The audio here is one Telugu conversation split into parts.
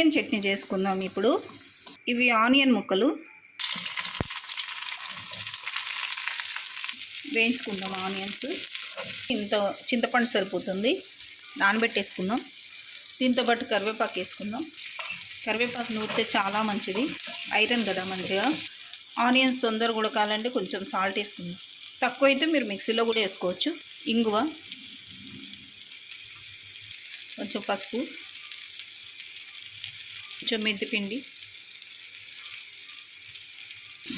ఆనియన్ చట్నీ చేసుకుందాం ఇప్పుడు. ఇవి ఆనియన్ ముక్కలు వేయించుకుందాం. ఆనియన్స్ ఇంత చింతపండు సరిపోతుంది, నానబెట్టేసుకుందాం. దీంతో పాటు కరివేపాకు వేసుకుందాం. కరివేపాకు నూరితే చాలా మంచిది, ఐరన్ కదా మంచిగా. ఆనియన్స్ తొందరగా ఉడకాలంటే కొంచెం సాల్ట్ వేసుకుందాం. తక్కువ అయితే మీరు మిక్సీలో కూడా వేసుకోవచ్చు. ఇంగువ, కొంచెం పసుపు, కొంచెం మెంతిపిండి.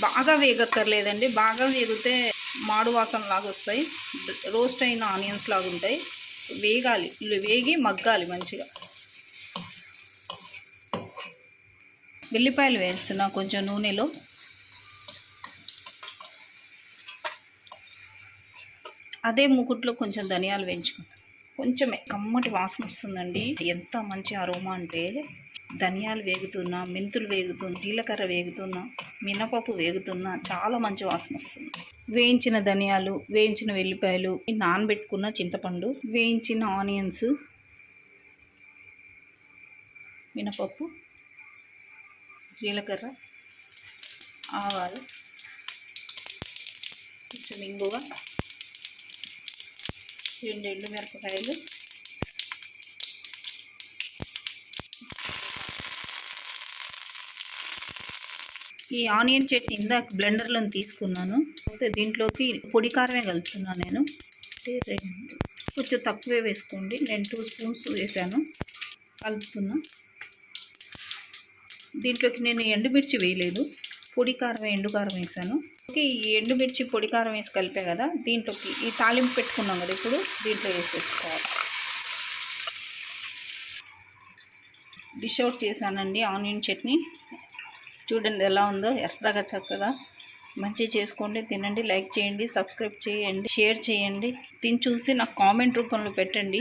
బాగా వేగక్కర్లేదండి, బాగా వేగితే మాడు వాసన లాగా వస్తాయి, రోస్ట్ అయిన ఆనియన్స్ లాగా ఉంటాయి. వేగాలి, వేగి మగ్గాలి మంచిగా. వెల్లిపాయలు వేస్తున్నా కొంచెం నూనెలో. అదే మూకుట్లో కొంచెం ధనియాలు వేయించుకుంటాం. కొంచెమే, కమ్మటి వాసన వస్తుందండి. ఎంత మంచి అరోమా అంటే, ధనియాలు వేగుతున్నా, మెంతులు వేగుతున్నా, జీలకర్ర వేగుతున్నా, మినపప్పు వేగుతున్నా చాలా మంచి వాసన వస్తుంది. వేయించిన ధనియాలు, వేయించిన వెల్లిపాయలు, నానబెట్టుకున్న చింతపండు, వేయించిన ఆనియన్స్, మినపప్పు, జీలకర్ర, ఆవాలు, కొంచెం ఇంగువ, 2 ఎండుమిరపకాయలు, ఈ ఆనియన్ చట్నీ ఇందాక బ్లెండర్లో తీసుకున్నాను. దీంట్లోకి పొడి కారమే కలుపుతున్నాను నేను. కొంచెం తక్కువే వేసుకోండి, నేను 2 స్పూన్స్ వేసాను. కలుపుతున్నా. దీంట్లోకి నేను ఎండుమిర్చి వేయలేదు, పొడి కారం, ఎండు కారం వేసాను. ఈ ఎండుమిర్చి పొడి కారం వేసి కలిపే కదా, దీంట్లోకి ఈ తాలింపు పెట్టుకున్నాం కదా, ఇప్పుడు దీంట్లో వేసేసుకోవాలి. డిష్ అవుట్ చేశానండి ఆనియన్ చట్నీ. చూడండి ఎలా ఉందో, ఎర్రగా చక్కగా. మంచిగా చేసుకోండి, తినండి, లైక్ చేయండి, సబ్స్క్రైబ్ చేయండి, షేర్ చేయండి. దీన్ని చూసి నాకు కామెంట్ రూపంలో పెట్టండి.